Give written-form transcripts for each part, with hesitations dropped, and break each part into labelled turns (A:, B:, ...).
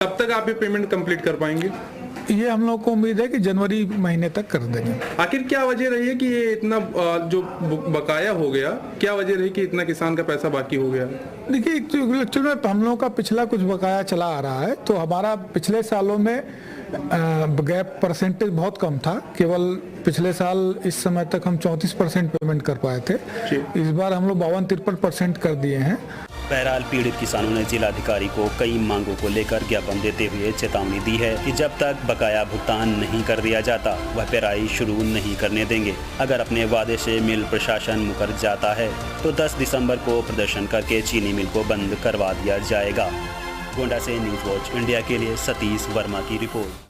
A: कब तक आप ये पेमेंट कंप्लीट कर पाएंगे?
B: ये हम लोग को उम्मीद है कि जनवरी महीने तक कर देंगे।
A: आखिर क्या वजह रही है कि ये इतना जो बकाया हो गया, क्या वजह रही कि इतना किसान का पैसा बाकी हो गया?
B: देखिए, एक्चुअल में हम लोगों का पिछला कुछ बकाया चला आ रहा है, तो हमारा पिछले सालों में गैप परसेंटेज बहुत कम था। केवल पिछले साल इस समय तक हम 34% पेमेंट कर पाए थे। इस बार हम लोग 52-53% कर दिए हैं।
C: बहरहाल पीड़ित किसानों ने जिलाधिकारी को कई मांगों को लेकर ज्ञापन देते हुए चेतावनी दी है कि जब तक बकाया भुगतान नहीं कर दिया जाता वह पेराई शुरू नहीं करने देंगे। अगर अपने वादे से मिल प्रशासन मुकर जाता है तो 10 दिसंबर को प्रदर्शन करके चीनी मिल को बंद करवा दिया जाएगा। गोंडा से न्यूज वॉच इंडिया के लिए सतीश वर्मा की रिपोर्ट।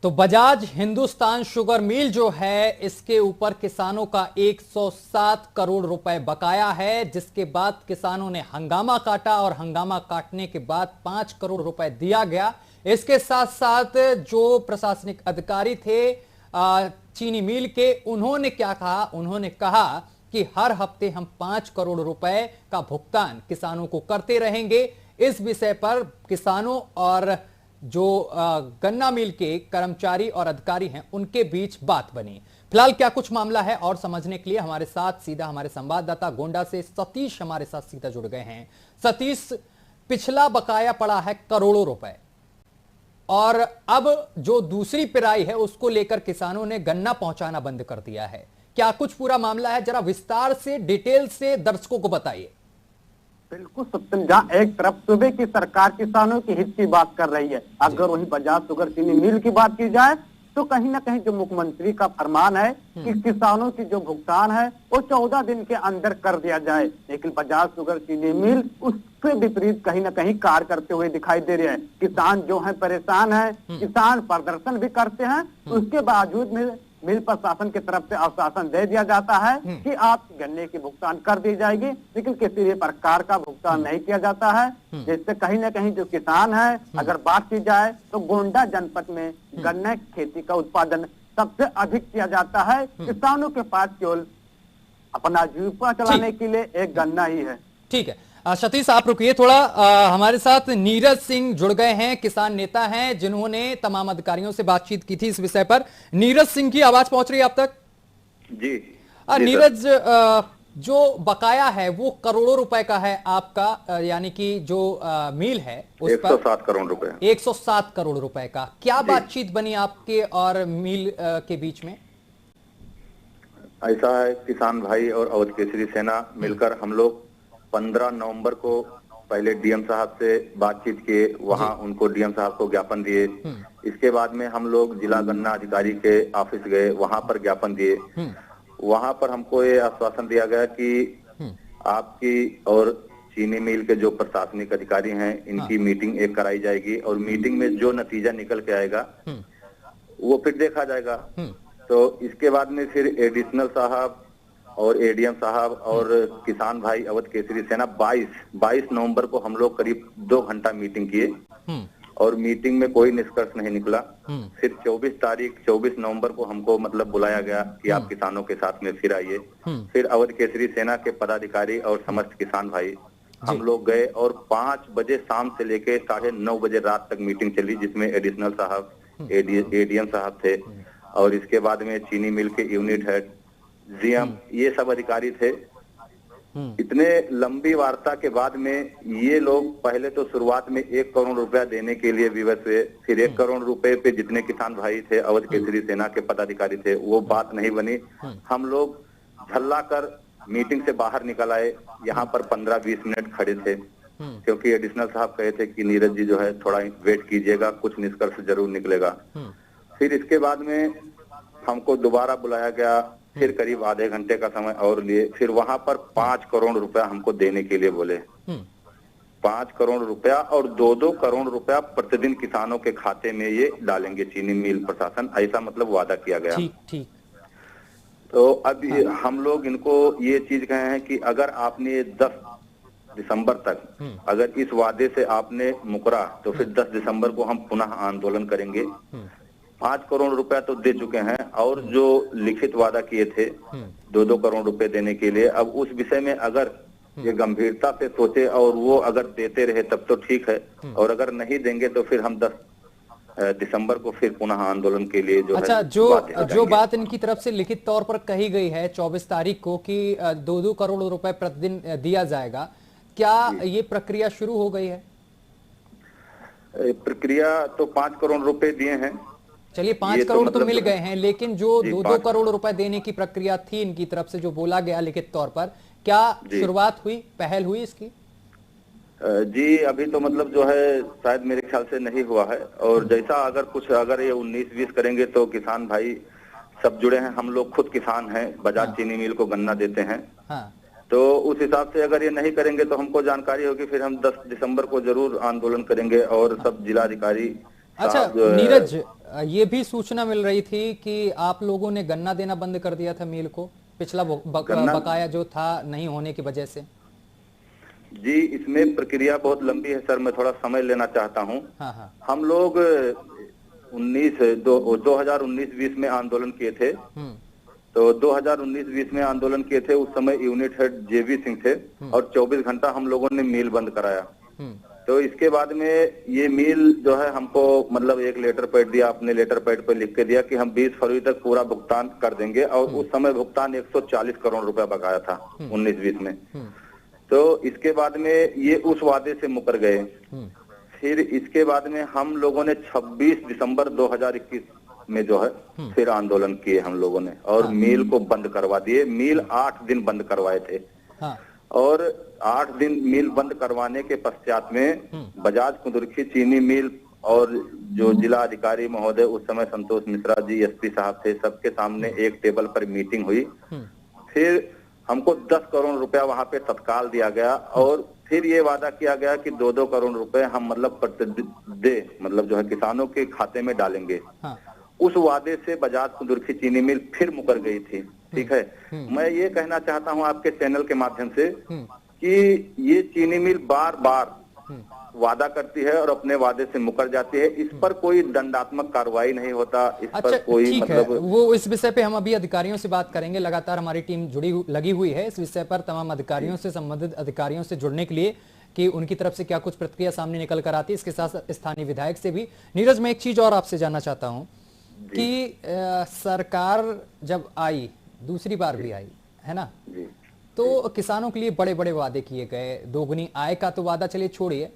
D: तो बजाज हिंदुस्तान शुगर मिल जो है, इसके ऊपर किसानों का 107 करोड़ रुपए बकाया है, जिसके बाद किसानों ने हंगामा काटा और हंगामा काटने के बाद 5 करोड़ रुपए दिया गया। इसके साथ साथ जो प्रशासनिक अधिकारी थे चीनी मिल के, उन्होंने क्या कहा? उन्होंने कहा कि हर हफ्ते हम 5 करोड़ रुपए का भुगतान किसानों को करते रहेंगे। इस विषय पर किसानों और जो गन्ना मिल के कर्मचारी और अधिकारी हैं उनके बीच बात बनी। फिलहाल क्या कुछ मामला है और समझने के लिए हमारे साथ सीधा हमारे संवाददाता गोंडा से सतीश हमारे साथ सीधा जुड़ गए हैं। सतीश, पिछला बकाया पड़ा है करोड़ों रुपए और अब जो दूसरी पिराई है उसको लेकर किसानों ने गन्ना पहुंचाना बंद कर दिया है। क्या कुछ पूरा मामला है? जरा विस्तार से डिटेल से दर्शकों को बताइए।
E: बिल्कुल सत्यम, जहाँ एक तरफ सूबे की सरकार किसानों के हित की बात कर रही है, अगर वही बजाज शुगर चीनी मिल की बात की जाए तो कहीं ना कहीं जो मुख्यमंत्री का फरमान है कि किसानों की जो भुगतान है वो 14 दिन के अंदर कर दिया जाए, लेकिन बजाज शुगर चीनी मिल उसके विपरीत कहीं ना कहीं कार्य करते हुए दिखाई दे रहे हैं। किसान जो है परेशान है, किसान प्रदर्शन भी करते हैं, उसके बावजूद मिल प्रशासन की तरफ से आश्वासन दे दिया जाता है कि आप गन्ने की भुगतान कर दी जाएगी, लेकिन किसी भी प्रकार का भुगतान नहीं किया जाता है। जिससे कहीं ना कहीं जो किसान है, अगर बात की जाए तो गोंडा जनपद में गन्ने की खेती का उत्पादन सबसे अधिक किया जाता है। किसानों के पास केवल अपना जीविका चलाने के लिए एक गन्ना ही है।
D: ठीक है सतीश, आप रुकिए थोड़ा। हमारे साथ नीरज सिंह जुड़ गए हैं, किसान नेता हैं जिन्होंने तमाम अधिकारियों से बातचीत की थी इस विषय पर। नीरज सिंह की आवाज पहुंच रही है आप तक?
F: जी
D: नीरज, जो बकाया है वो करोड़ों रुपए का है आपका, यानी कि जो मिल है उस
F: 107 करोड़ रुपए
D: 107 करोड़ रुपए का। क्या बातचीत बनी आपके और मिल के बीच में?
F: ऐसा है, किसान भाई और अवध केसरी सेना मिलकर हम लोग 15 नवंबर को पहले डीएम साहब से बातचीत किए, वहां उनको डीएम साहब को ज्ञापन दिए। इसके बाद में हम लोग जिला गन्ना अधिकारी के ऑफिस गए, वहां पर ज्ञापन दिए। वहां पर हमको ये आश्वासन दिया गया कि आपकी और चीनी मिल के जो प्रशासनिक अधिकारी हैं इनकी मीटिंग एक कराई जाएगी और मीटिंग में जो नतीजा निकल के आएगा वो फिर देखा जाएगा। तो इसके बाद में फिर एडिशनल साहब और एडीएम साहब और किसान भाई अवध केसरी सेना 22 नवंबर को हम लोग करीब 2 घंटा मीटिंग किए और मीटिंग में कोई निष्कर्ष नहीं निकला। फिर 24 नवंबर को हमको मतलब बुलाया गया कि आप किसानों के साथ में फिर आइए। फिर अवध केसरी सेना के पदाधिकारी और समस्त किसान भाई हम लोग गए और 5 बजे शाम से लेके 9:30 बजे रात तक मीटिंग चली, जिसमें एडिशनल साहब, एडीएम साहब थे और इसके बाद में चीनी मिल के यूनिट हेड, जीएम, ये सब अधिकारी थे। इतने लंबी वार्ता के बाद में ये लोग पहले तो शुरुआत में 1 करोड़ रुपया देने के लिए विवश हुए, फिर 1 करोड़ रुपए पे जितने किसान भाई थे, अवध केसरी सेना के पदाधिकारी थे, वो बात नहीं बनी। हम लोग झल्ला कर मीटिंग से बाहर निकल आए। यहाँ पर 15-20 मिनट खड़े थे क्योंकि एडिशनल साहब कहे थे कि नीरज जी जो है थोड़ा वेट कीजिएगा, कुछ निष्कर्ष जरूर निकलेगा। फिर इसके बाद में हमको दोबारा बुलाया गया, फिर करीब आधे घंटे का समय और लिए। फिर वहां पर 5 करोड़ रुपया हमको देने के लिए बोले। 5 करोड़ रुपया और 2-2 करोड़ रुपया प्रतिदिन किसानों के खाते में ये डालेंगे चीनी मिल प्रशासन, ऐसा मतलब वादा किया गया।
D: ठीक।
F: तो अब हम लोग इनको ये चीज कहे हैं कि अगर आपने 10 दिसंबर तक अगर इस वादे से आपने मुकरा तो फिर 10 दिसंबर को हम पुनः आंदोलन करेंगे। 5 करोड़ रुपया तो दे चुके हैं और जो लिखित वादा किए थे 2-2 करोड़ रुपए देने के लिए, अब उस विषय में अगर ये गंभीरता से सोचे और वो अगर देते रहे तब तो ठीक है, और अगर नहीं देंगे तो फिर हम 10 दिसंबर को फिर पुनः आंदोलन के लिए जो
D: अच्छा,
F: है
D: जो बात इनकी तरफ से लिखित तौर पर कही गई है 24 तारीख को कि 2-2 करोड़ रुपए प्रतिदिन दिया जाएगा, क्या ये प्रक्रिया शुरू हो गई है?
F: प्रक्रिया तो 5 करोड़ रुपए दिए हैं।
D: चलिए 5 करोड़ तो मिल गए हैं, लेकिन जो 2-2 करोड़ रुपए देने की प्रक्रिया थी इनकी तरफ से जो बोला गया लिखित तौर पर, क्या शुरुआत हुई, पहल हुई इसकी?
F: जी अभी तो मतलब जो है शायद मेरे ख्याल से नहीं हुआ है, और जैसा अगर ये 19-20 करेंगे तो किसान भाई सब जुड़े हैं, हम लोग खुद किसान हैं, बजाज चीनी मिल को गन्ना देते हैं।
D: हाँ।
F: तो उस हिसाब से अगर ये नहीं करेंगे तो हमको जानकारी होगी, फिर हम 10 दिसंबर को जरूर आंदोलन करेंगे और सब जिलाधिकारी।
D: अच्छा नीरज, ये भी सूचना मिल रही थी कि आप लोगों ने गन्ना देना बंद कर दिया था मिल को, पिछला बकाया जो था नहीं होने की वजह से।
F: जी इसमें प्रक्रिया बहुत लंबी है सर, मैं थोड़ा समय लेना चाहता हूँ।
D: हाँ।
F: हम लोग 2019-20 में आंदोलन किए थे, तो 2019-20 में आंदोलन किए थे, उस समय यूनिट हेड जेबी सिंह थे और 24 घंटा हम लोगों ने मिल बंद कराया। तो इसके बाद में ये मिल जो है हमको मतलब एक लेटर पैड दिया, अपने लेटर पैड पर लिख के दिया कि हम 20 फरवरी तक पूरा भुगतान कर देंगे, और उस समय भुगतान 140 करोड़ रुपया बकाया था 19-20 में। तो इसके बाद में ये उस वादे से मुकर गए। फिर इसके बाद में हम लोगों ने 26 दिसंबर 2021 में जो है फिर आंदोलन किए हम लोगों ने, और मिल को बंद करवा दिए। मिल 8 दिन बंद करवाए थे। और 8 दिन मिल बंद करवाने के पश्चात में बजाज कुंदुरखी चीनी मिल और जो जिला अधिकारी महोदय उस समय संतोष मिश्रा जी एसपी साहब थे, सबके सामने एक टेबल पर मीटिंग हुई। फिर हमको 10 करोड़ रुपया वहां पे तत्काल दिया गया, और फिर ये वादा किया गया कि 2-2 करोड़ रुपए हम मतलब जो है किसानों के खाते में डालेंगे। उस वादे से बजाज कुंदुरखी चीनी मिल फिर मुकर गई थी। ठीक है, मैं ये कहना चाहता हूं आपके चैनल के माध्यम से कि ये चीनी मिल बार बार वादा करती है और अपने वादे से मुकर जाती है, इस पर कोई दंडात्मक कार्रवाई नहीं होता, इस पर कोई मतलब
D: वो इस विषय पे हम अभी अधिकारियों से बात करेंगे। लगातार हमारी टीम लगी हुई है इस विषय पर, तमाम अधिकारियों से, संबंधित अधिकारियों से जुड़ने के लिए कि उनकी तरफ से क्या कुछ प्रतिक्रिया सामने निकल कर आती है। इसके साथ स्थानीय विधायक से भी। नीरज, मैं एक चीज और आपसे जानना चाहता हूँ कि सरकार जब आई, दूसरी बार भी आई है ना, तो किसानों के लिए बड़े बड़े वादे किए गए। दोगुनी आय का तो वादा चलिए छोड़िए,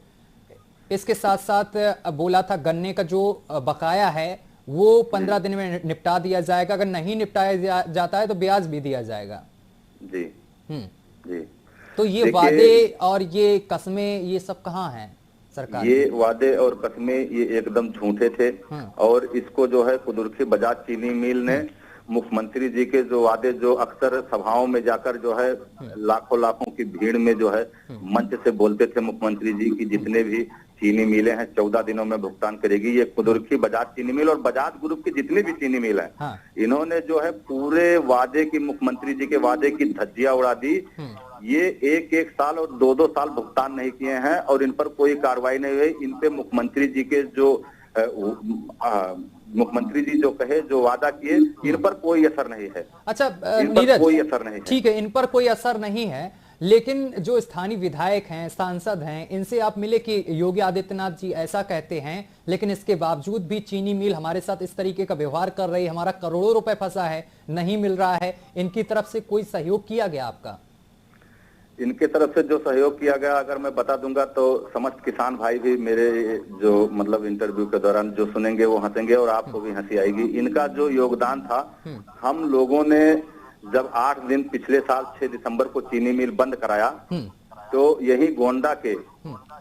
D: इसके साथ साथ बोला था गन्ने का जो बकाया है वो 15 दिन में निपटा दिया जाएगा, अगर नहीं निपटाया जाता है तो ब्याज भी दिया जाएगा।
F: जी जी।
D: तो ये वादे और ये कस्में ये सब कहाँ हैं सरकार?
F: ये वादे और कस्में ये एकदम झूठे थे, और इसको जो है कुंदुरखी बजाज चीनी मिल ने मुख्यमंत्री जी के जो वादे, जो अक्सर सभाओं में जाकर जो है लाखों की भीड़ में जो है मंच से बोलते थे मुख्यमंत्री जी की जितने भी चीनी मिलें हैं 14 दिनों में भुगतान करेगी, ये कुंदुरखी बजाज चीनी मिल और बजाज ग्रुप की जितनी भी चीनी मिल है, इन्होंने जो है पूरे वादे की, मुख्यमंत्री जी के वादे की धज्जियां उड़ा दी। ये 1-1 साल और 2-2 साल भुगतान नहीं किए हैं और इन पर कोई कार्रवाई नहीं हुई। इन पे मुख्यमंत्री जी के जो मुख्यमंत्री जी जो कहे, जो वादा किए, इन पर कोई असर नहीं है।
D: अच्छा
F: नीरज, कोई असर नहीं है।
D: ठीक है, इन पर कोई असर नहीं है, लेकिन जो स्थानीय विधायक हैं, सांसद हैं, इनसे आप मिले कि योगी आदित्यनाथ जी ऐसा कहते हैं, लेकिन इसके बावजूद भी चीनी मिल हमारे साथ इस तरीके का व्यवहार कर रही है, हमारा करोड़ों रुपए फंसा है, नहीं मिल रहा है। इनकी तरफ से कोई सहयोग किया गया आपका?
F: इनके तरफ से जो सहयोग किया गया अगर मैं बता दूंगा तो समस्त किसान भाई भी मेरे जो मतलब इंटरव्यू के दौरान जो सुनेंगे वो हंसेंगे और आपको भी हंसी आएगी। इनका जो योगदान था, हम लोगों ने जब 8 दिन पिछले साल 6 दिसंबर को चीनी मिल बंद कराया, तो यही गोंडा के,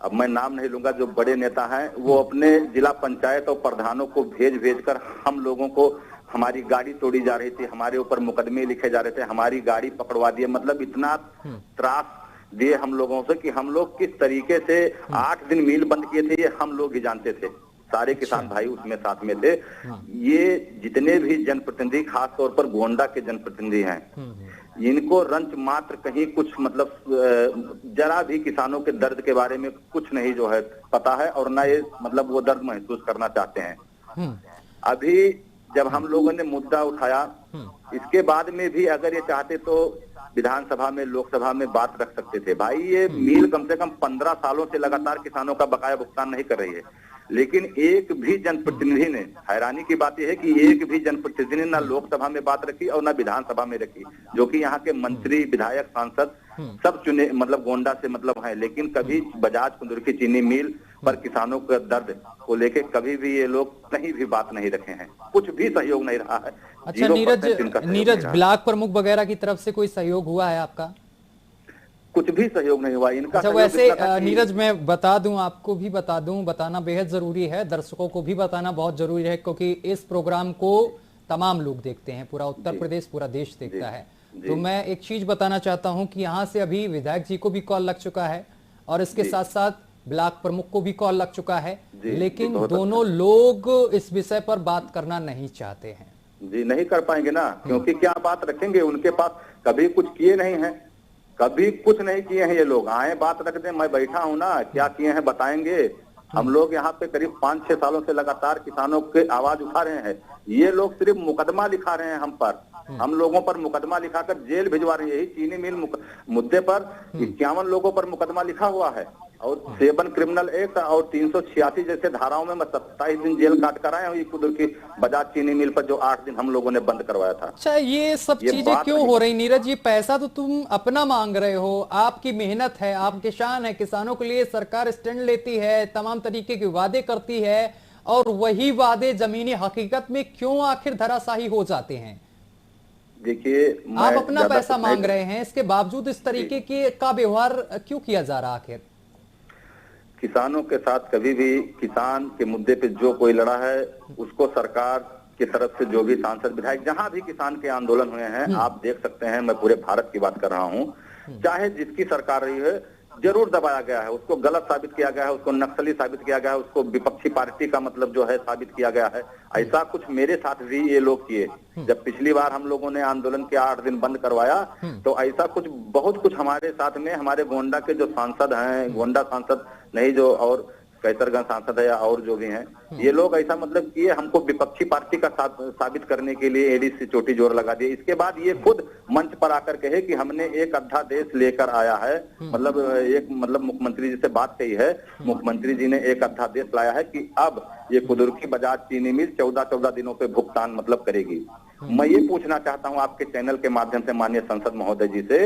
F: अब मैं नाम नहीं लूंगा, जो बड़े नेता हैं, वो अपने जिला पंचायत और प्रधानों को भेज कर हम लोगों को, हमारी गाड़ी तोड़ी जा रही थी, हमारे ऊपर मुकदमे लिखे जा रहे थे, हमारी गाड़ी पकड़वा दिए, मतलब इतना त्रास दिए हम लोगों से कि हम लोग किस तरीके से 8 दिन मिल बंद किए थे, ये हम लोग ही जानते थे। सारे किसान भाई उसमें साथ में थे। ये जितने भी जनप्रतिनिधि, खास तौर पर गोंडा के जनप्रतिनिधि हैं, इनको रंच मात्र कहीं कुछ मतलब जरा भी किसानों के दर्द के बारे में कुछ नहीं जो है पता है, और ना ये मतलब वो दर्द महसूस करना चाहते हैं। अभी जब हम लोगों ने मुद्दा उठाया, इसके बाद में भी अगर ये चाहते तो विधानसभा में, लोकसभा में बात रख सकते थे। भाई ये मिल कम से कम 15 सालों से लगातार किसानों का बकाया भुगतान नहीं कर रही है, लेकिन एक भी जनप्रतिनिधि ने, हैरानी की बात यह है कि एक भी जनप्रतिनिधि ने ना लोकसभा में बात रखी और ना विधानसभा में रखी, जो कि यहाँ के मंत्री, विधायक, सांसद सब चुने मतलब गोंडा से मतलब है, लेकिन कभी बजाज कुंदुरकी चीनी मिल पर किसानों का दर्द को लेके कभी भी ये लोग कहीं भी बात नहीं रखे हैं, कुछ भी सहयोग नहीं रहा है।
D: अच्छा नीरज, ब्लॉक प्रमुख वगैरह की तरफ से कोई सहयोग हुआ है आपका?
F: कुछ भी सहयोग नहीं हुआ इनका।
D: अच्छा वैसे नीरज मैं बता दूं, आपको भी बता दूं, बताना बेहद जरूरी है, दर्शकों को भी बताना बहुत जरूरी है, क्योंकि इस प्रोग्राम को तमाम लोग देखते हैं, पूरा उत्तर प्रदेश, पूरा देश देखता है। तो मैं एक चीज बताना चाहता हूं कि यहाँ से अभी विधायक जी को भी कॉल लग चुका है और इसके साथ साथ ब्लॉक प्रमुख को भी कॉल लग चुका है, लेकिन दोनों लोग इस विषय पर बात करना नहीं चाहते हैं।
F: जी नहीं कर पाएंगे ना, क्योंकि क्या बात रखेंगे, उनके पास कभी कुछ किए नहीं है, कभी कुछ नहीं किए हैं। ये लोग आए बात रख दें, मैं बैठा हूं ना, क्या किए हैं बताएंगे। हम लोग यहाँ पे करीब 5-6 सालों से लगातार किसानों के आवाज उठा रहे हैं, ये लोग सिर्फ मुकदमा लिखा रहे हैं हम पर, हम लोगों पर मुकदमा लिखाकर जेल भिजवा रहे हैं। यही चीनी मिल मुद्दे पर 51 लोगों पर मुकदमा लिखा हुआ है और 7 क्रिमिनल एक्ट और 386 जैसे धाराओं में मैं 27 दिन जेल काट कर आया हूँ कुदर की बजाज चीनी मिल पर, जो 8 दिन हम लोगों ने बंद करवाया था।
D: अच्छा ये सब चीजें क्यों हो रही नीरज? ये पैसा तो तुम अपना मांग रहे हो, आपकी मेहनत है, आप किसान है, किसानों के लिए सरकार स्टैंड लेती है, तमाम तरीके के वादे करती है, और वही वादे जमीनी हकीकत में क्यों आखिर धराशायी हो जाते हैं?
F: देखिए
D: आप अपना पैसा मांग रहे हैं, इसके बावजूद इस तरीके का व्यवहार क्यों किया जा रहा आखिर?
F: किसानों के साथ कभी भी किसान के मुद्दे पे जो कोई लड़ा है उसको सरकार की तरफ से जो भी सांसद, विधायक, जहां भी किसान के आंदोलन हुए हैं, आप देख सकते हैं, मैं पूरे भारत की बात कर रहा हूं, चाहे जिसकी सरकार रही है, जरूर दबाया गया है, उसको गलत साबित किया गया है, उसको नक्सली साबित किया गया है, उसको विपक्षी पार्टी का मतलब जो है साबित किया गया है। ऐसा कुछ मेरे साथ भी ये लोग किए। जब पिछली बार हम लोगों ने आंदोलन के 8 दिन बंद करवाया, तो ऐसा कुछ बहुत कुछ हमारे साथ में, हमारे गोंडा के जो सांसद हैं, गोंडा सांसद नहीं जो और कैसरगंज सांसद है या और जो भी हैं, ये लोग ऐसा मतलब किए, हमको विपक्षी पार्टी का साबित करने के लिए एडी से चोटी जोर लगा दिए। इसके बाद ये खुद मंच पर आकर कहे कि हमने एक अध्यादेश लेकर आया है, मतलब एक मतलब मुख्यमंत्री जी से बात कही है, मुख्यमंत्री जी ने एक अध्यादेश लाया है कि अब ये कुदुरकी बजाज चीनी मिल 14-14 दिनों पे भुगतान मतलब करेगी। मैं ये पूछना चाहता हूं आपके चैनल के माध्यम से माननीय संसद महोदय जी से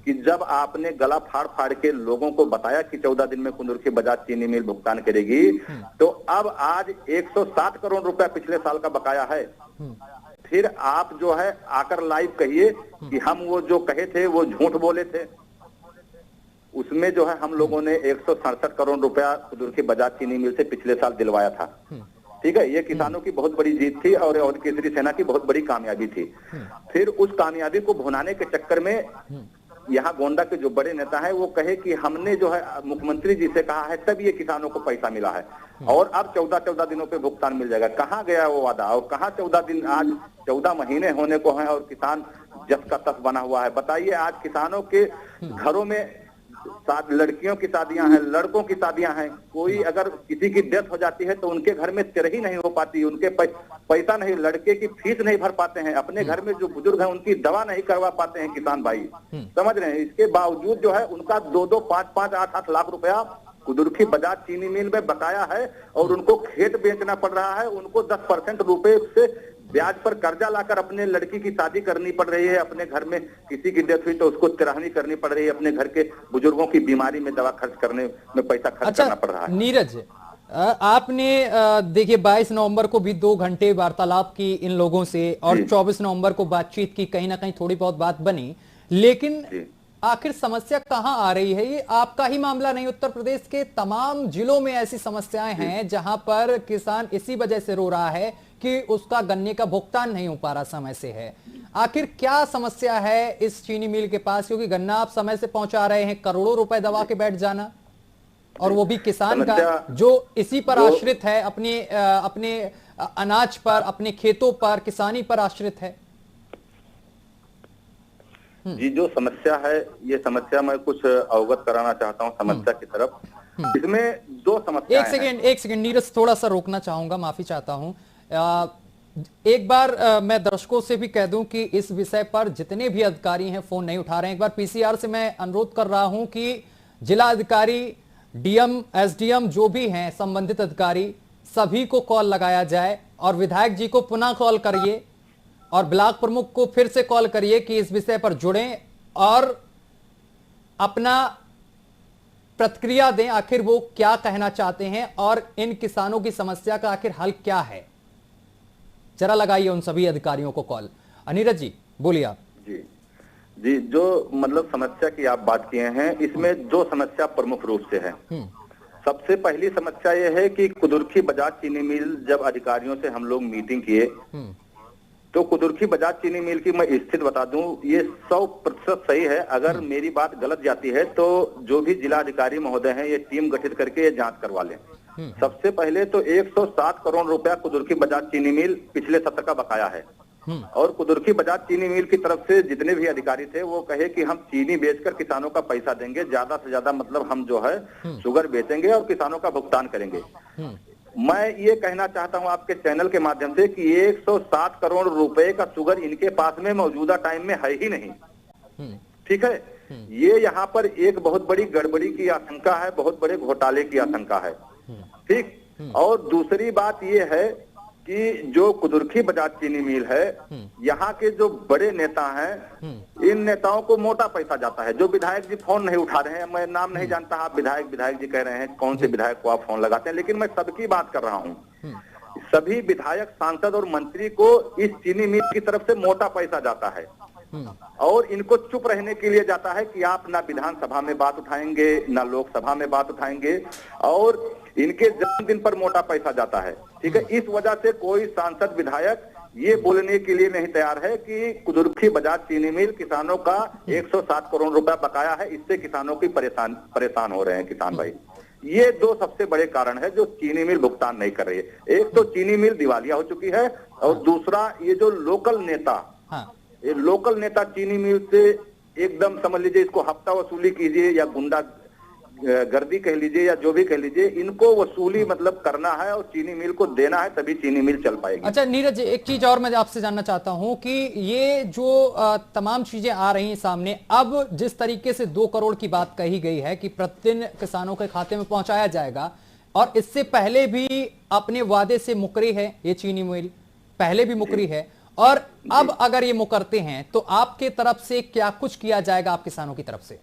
F: कि जब आपने गला फाड़ फाड़ के लोगों को बताया कि 14 दिन में कुंदुरकी बजाज चीनी मिल भुगतान करेगी, तो अब आज 107 करोड़ रुपया पिछले साल का बकाया है। फिर आप जो है आकर लाइव कहिए कि हम वो जो कहे थे वो झूठ बोले थे। उसमें जो है हम लोगों ने 167 करोड़ रुपया कुंदुरकी बजाज चीनी मिल से पिछले साल दिलवाया था। ठीक है, ये किसानों की बहुत बड़ी जीत थी और केसरी सेना की बहुत बड़ी कामयाबी थी। फिर उस कामयाबी को भुनाने के चक्कर में यहाँ गोंडा के जो बड़े नेता हैं वो कहे कि हमने जो है मुख्यमंत्री जी से कहा है, तब ये किसानों को पैसा मिला है और अब 14-14 दिनों पे भुगतान मिल जाएगा। कहाँ गया वो वादा और कहाँ 14 दिन? आज 14 महीने होने को हैं और किसान जस का तस बना हुआ है। बताइए, आज किसानों के घरों में लड़कियों की शादियां हैं, लड़कों की शादियां हैं, कोई अगर किसी की डेथ हो जाती है तो उनके घर में तिरही नहीं हो पाती, उनके पैसा नहीं, लड़के की फीस नहीं भर पाते हैं, अपने घर में जो बुजुर्ग हैं उनकी दवा नहीं करवा पाते हैं किसान भाई, समझ रहे हैं। इसके बावजूद जो है उनका 2-2, 5-5, 8-8 लाख रुपया कुदुरकी बजाज चीनी मिल में बकाया है और उनको खेत बेचना पड़ रहा है, उनको 10% रुपए से ब्याज पर कर्जा लाकर अपने लड़की की शादी करनी पड़ रही है, अपने घर में किसी की डेथ हुई तो उसको तिरहनी करनी पड़ रही है, अपने घर के बुजुर्गों की बीमारी में दवा खर्च करने में पैसा खर्च करना पड़ रहा है।
D: नीरज, आपने देखिए 22 नवंबर को भी 2 घंटे वार्तालाप की इन लोगों से और 24 नवंबर को बातचीत की, कहीं ना कहीं थोड़ी बहुत बात बनी, लेकिन आखिर समस्या कहां आ रही है? ये आपका ही मामला नहीं, उत्तर प्रदेश के तमाम जिलों में ऐसी समस्याएं हैं जहां पर किसान इसी वजह से रो रहा है कि उसका गन्ने का भुगतान नहीं हो पा रहा समय से है। आखिर क्या समस्या है इस चीनी मिल के पास? क्योंकि गन्ना आप समय से पहुंचा रहे हैं, करोड़ों रुपए दबा के बैठ जाना, और वो भी किसान का जो इसी पर आश्रित है, अपने अनाज पर, अपने खेतों पर, किसानी पर आश्रित है।
F: जी, जो समस्या है, ये समस्या मैं कुछ अवगत कराना चाहता हूँ समस्या की तरफ। इसमें 2 समस्या।
D: एक सेकेंड नीरज, थोड़ा सा रोकना चाहूंगा, माफी चाहता हूं। एक बार मैं दर्शकों से भी कह दूं कि इस विषय पर जितने भी अधिकारी हैं फोन नहीं उठा रहे हैं। एक बार पीसीआर से मैं अनुरोध कर रहा हूं कि जिला अधिकारी, डीएम, एसडीएम जो भी हैं संबंधित अधिकारी, सभी को कॉल लगाया जाए और विधायक जी को पुनः कॉल करिए और ब्लॉक प्रमुख को फिर से कॉल करिए कि इस विषय पर जुड़ें और अपना प्रतिक्रिया दें, आखिर वो क्या कहना चाहते हैं और इन किसानों की समस्या का आखिर हल क्या है। जरा लगाइए उन सभी अधिकारियों को कॉल। अनिरुद्ध जी बोलिए आप।
F: जी, जो मतलब समस्या की आप बात किए हैं, इसमें दो समस्या प्रमुख रूप से है। सबसे पहली समस्या यह है कि कुदुरखी बजाज चीनी मिल, जब अधिकारियों से हम लोग मीटिंग किए तो कुदुरखी बजाज चीनी मिल की मैं स्थिति बता दूं, ये 100% सही है। अगर मेरी बात गलत जाती है तो जो भी जिला अधिकारी महोदय हैं, ये टीम गठित करके ये जांच करवा लें। सबसे पहले तो 107 करोड़ रुपया कुदुरखी बजाज चीनी मिल पिछले सत्र का बकाया है और कुदुरखी बजाज चीनी मिल की तरफ से जितने भी अधिकारी थे वो कहे कि हम चीनी बेचकर किसानों का पैसा देंगे, ज्यादा से ज्यादा मतलब हम जो है शुगर बेचेंगे और किसानों का भुगतान करेंगे। मैं ये कहना चाहता हूं आपके चैनल के माध्यम से कि 107 करोड़ रुपए का शुगर इनके पास में मौजूदा टाइम में है ही नहीं। ठीक है, ये यहाँ पर एक बहुत बड़ी गड़बड़ी की आशंका है, बहुत बड़े घोटाले की आशंका है। ठीक, और दूसरी बात ये है कि जो कुदुरखी बजाज चीनी मिल है, यहाँ के जो बड़े नेता हैं, इन नेताओं को मोटा पैसा जाता है। जो विधायक जी फोन नहीं उठा रहे हैं, मैं नाम नहीं जानता, आप विधायक जी कह रहे हैं, कौन से विधायक को आप फोन लगाते हैं, लेकिन मैं सबकी बात कर रहा हूँ। सभी विधायक, सांसद और मंत्री को इस चीनी मिल की तरफ से मोटा पैसा जाता है और इनको चुप रहने के लिए जाता है कि आप ना विधानसभा में बात उठाएंगे, ना लोकसभा में बात उठाएंगे और इनके जन्मदिन पर मोटा पैसा जाता है। ठीक है, इस वजह से कोई सांसद, विधायक ये बोलने के लिए नहीं तैयार है कि कुदुरखी बजाज चीनी मिल किसानों का 107 करोड़ रुपया बकाया है, इससे किसानों की परेशान हो रहे हैं किसान भाई। ये दो सबसे बड़े कारण है जो चीनी मिल भुगतान नहीं कर रही है। एक तो चीनी मिल दिवालिया हो चुकी है और दूसरा ये जो लोकल नेता, ये लोकल नेता चीनी मिल से एकदम समझ लीजिए, इसको हफ्ता वसूली कीजिए या गुंडा गर्दी कह लीजिए या जो भी कह लीजिए, इनको वसूली मतलब करना है और चीनी मिल को देना है, तभी चीनी मिल चल पाएगी।
D: अच्छा नीरज, एक चीज और मैं आपसे जानना चाहता हूं कि ये जो तमाम चीजें आ रही हैं सामने, अब जिस तरीके से 2 करोड़ की बात कही गई है कि प्रतिदिन किसानों के खाते में पहुंचाया जाएगा, और इससे पहले भी अपने वादे से मुकरी है ये चीनी मिल, पहले भी मुकरी है, और अब अगर ये मुकरते हैं तो आपके तरफ से क्या कुछ किया जाएगा आप किसानों की तरफ से?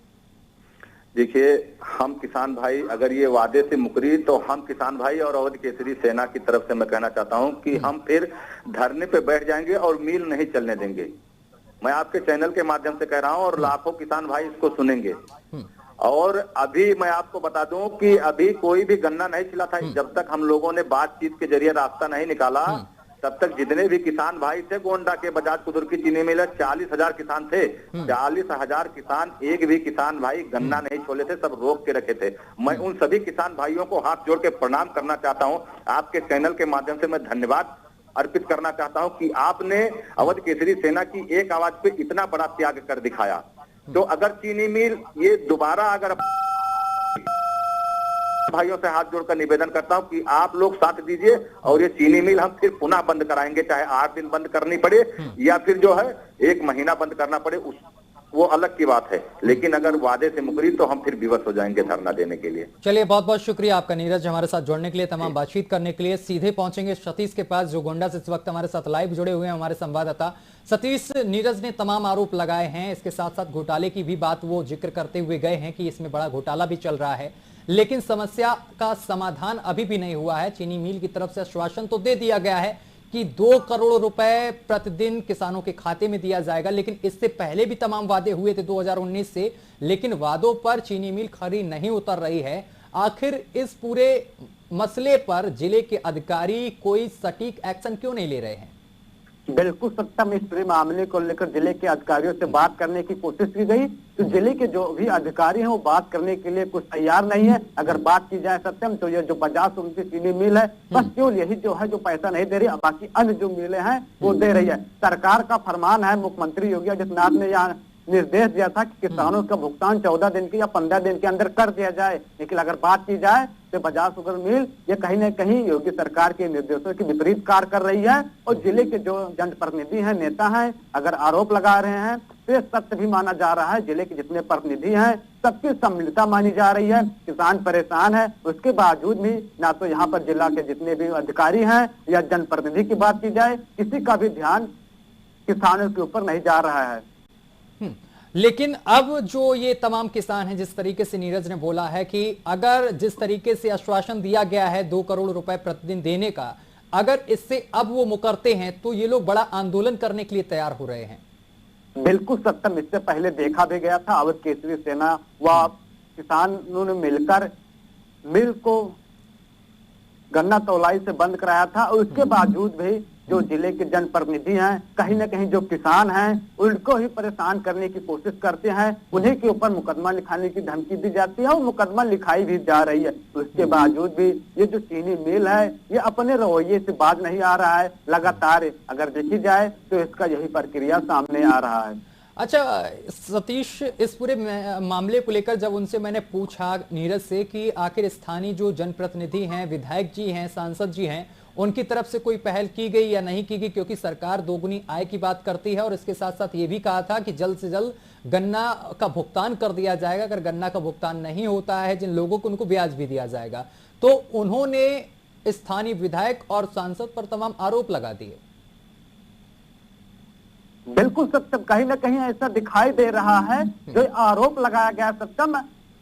F: देखिए, हम किसान भाई अगर ये वादे से मुकरी तो हम किसान भाई और अवध केसरी सेना की तरफ से मैं कहना चाहता हूं कि हम फिर धरने पे बैठ जाएंगे और मिल नहीं चलने देंगे। मैं आपके चैनल के माध्यम से कह रहा हूं और लाखों किसान भाई इसको सुनेंगे। और अभी मैं आपको बता दूं कि अभी कोई भी गन्ना नहीं छिला था। जब तक हम लोगों ने बातचीत के जरिए रास्ता नहीं निकाला, तब तक जितने भी किसान भाई थे गोंडा के बजाज कुदुरखी चीनी मिल, 40,000 किसान थे, 40,000 किसान, एक भी किसान भाई गन्ना नहीं छोले थे, सब रोक के रखे थे। मैं उन सभी किसान भाइयों को हाथ जोड़ के प्रणाम करना चाहता हूं। आपके चैनल के माध्यम से मैं धन्यवाद अर्पित करना चाहता हूं कि आपने अवध केसरी सेना की एक आवाज पे इतना बड़ा त्याग कर दिखाया। तो अगर चीनी मिल ये दोबारा, अगर भाइयों से हाथ जोड़कर निवेदन करता हूं कि आप लोग साथ दीजिए और ये चीनी मिल हम फिर पुनः बंद कराएंगे, चाहे 8 दिन बंद करनी पड़े या फिर जो है 1 महीना बंद करना पड़े, वो अलग की बात है। लेकिन अगर वादे से मुकरी तो हम फिर विवश हो जाएंगे धरना देने के लिए।
D: चलिए, बहुत बहुत शुक्रिया आपका नीरज, हमारे साथ जुड़ने के लिए, तमाम बातचीत करने के लिए। सीधे पहुंचेंगे सतीश के पास जो गोंडा से इस वक्त हमारे साथ लाइव जुड़े हुए हैं, हमारे संवाददाता सतीश। नीरज ने तमाम आरोप लगाए हैं, इसके साथ साथ घोटाले की भी बात वो जिक्र करते हुए गए हैं कि इसमें बड़ा घोटाला भी चल रहा है, लेकिन समस्या का समाधान अभी भी नहीं हुआ है। चीनी मिल की तरफ से आश्वासन तो दे दिया गया है कि 2 करोड़ रुपए प्रतिदिन किसानों के खाते में दिया जाएगा, लेकिन इससे पहले भी तमाम वादे हुए थे 2019 से, लेकिन वादों पर चीनी मिल खरी नहीं उतर रही है। आखिर इस पूरे मसले पर जिले के अधिकारी कोई सटीक एक्शन क्यों नहीं ले रहे हैं?
E: बिल्कुल सत्यम, इस पूरे मामले को लेकर जिले के अधिकारियों से बात करने की कोशिश की गई तो जिले के जो भी अधिकारी हैं वो बात करने के लिए कुछ तैयार नहीं है। अगर बात की जाए सत्यम तो ये जो 50 उनकी चीनी मिल है, बस केवल यही जो है जो पैसा नहीं दे रही, बाकी अन्य जो मिलें हैं वो दे रही है। सरकार का फरमान है, मुख्यमंत्री योगी आदित्यनाथ ने यहाँ निर्देश दिया था कि किसानों का भुगतान 14 दिन के या 15 दिन के अंदर कर दिया जाए। लेकिन अगर बात की जाए तो बजाज शुगर मिल ये कहीं न कहीं योगी सरकार के निर्देशों के विपरीत कार्य कर रही है और जिले के जो जनप्रतिनिधि हैं, नेता हैं, अगर आरोप लगा रहे हैं तो ये सत्य भी माना जा रहा है। जिले के जितने प्रतिनिधि हैं सबकी सम्मिलितता मानी जा रही है। किसान परेशान है, उसके बावजूद भी ना तो यहाँ पर जिला के जितने भी अधिकारी हैं या जनप्रतिनिधि की बात की जाए, किसी का भी ध्यान किसानों के ऊपर नहीं जा रहा है।
D: लेकिन अब जो ये तमाम किसान हैं, जिस तरीके से नीरज ने बोला है कि अगर जिस तरीके से आश्वासन दिया गया है 2 करोड़ रुपए प्रतिदिन देने का, अगर इससे अब वो मुकरते हैं तो ये लोग बड़ा आंदोलन करने के लिए तैयार हो रहे हैं।
E: बिल्कुल सत्यम, इससे पहले देखा भी गया था। अवध केसरी सेना व किसानों ने मिलकर मिल को गन्ना तौलाई से बंद कराया था और उसके बावजूद भी जो जिले के जनप्रतिनिधि हैं, कहीं न कहीं जो किसान हैं उनको ही परेशान करने की कोशिश करते हैं। उन्हीं के ऊपर मुकदमा लिखाने की धमकी दी जाती है और मुकदमा लिखाई भी जा रही है। उसके बावजूद भी ये जो चीनी मिल है ये अपने रवैये से बाज नहीं आ रहा है। लगातार अगर देखी जाए तो इसका यही प्रक्रिया सामने आ रहा है।
D: अच्छा सतीश, इस पूरे मामले को लेकर जब उनसे मैंने पूछा नीरज से कि आखिर स्थानीय जो जनप्रतिनिधि हैं, विधायक जी हैं, सांसद जी हैं, उनकी तरफ से कोई पहल की गई या नहीं की गई, क्योंकि सरकार दोगुनी आय की बात करती है और इसके साथ साथ ये भी कहा था कि जल्द से जल्द गन्ना का भुगतान कर दिया जाएगा। अगर गन्ना का भुगतान नहीं होता है जिन लोगों को, उनको ब्याज भी दिया जाएगा। तो उन्होंने स्थानीय विधायक और सांसद पर तमाम आरोप लगा दिए।
E: बिल्कुल सत्यम, कहीं ना कहीं ऐसा दिखाई दे रहा है जो आरोप लगाया गया सत्यम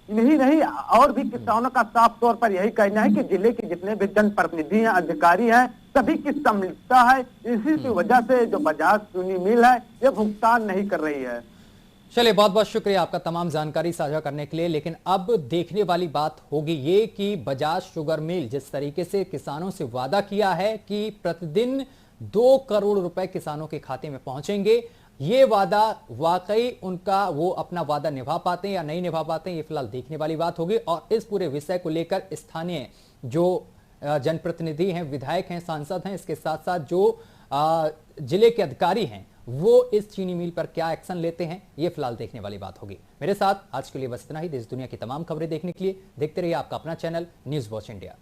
E: यही नहीं और भी किसानों का साफ तौर पर यही कहना है कि जिले के जितने भी जनप्रतिनिधि हैं, अधिकारी हैं, सभी की सम्मिलितता है। इसी की वजह से जो बजाज चीनी मिल है ये भुगतान नहीं कर रही है।
D: चलिए, बहुत बहुत शुक्रिया आपका तमाम जानकारी साझा करने के लिए। लेकिन अब देखने वाली बात होगी ये कि बजाज शुगर मिल जिस तरीके से किसानों से वादा किया है कि प्रतिदिन 2 करोड़ रुपए किसानों के खाते में पहुंचेंगे, ये वादा वाकई उनका वो अपना वादा निभा पाते हैं या नहीं निभा पाते हैं, ये फिलहाल देखने वाली बात होगी। और इस पूरे विषय को लेकर स्थानीय जो जनप्रतिनिधि हैं, विधायक हैं, सांसद हैं, इसके साथ साथ जो जिले के अधिकारी हैं, वो इस चीनी मिल पर क्या एक्शन लेते हैं, ये फिलहाल देखने वाली बात होगी। मेरे साथ आज के लिए बस इतना ही। देश दुनिया की तमाम खबरें देखने के लिए देखते रहिए आपका अपना चैनल न्यूज़ वॉच इंडिया।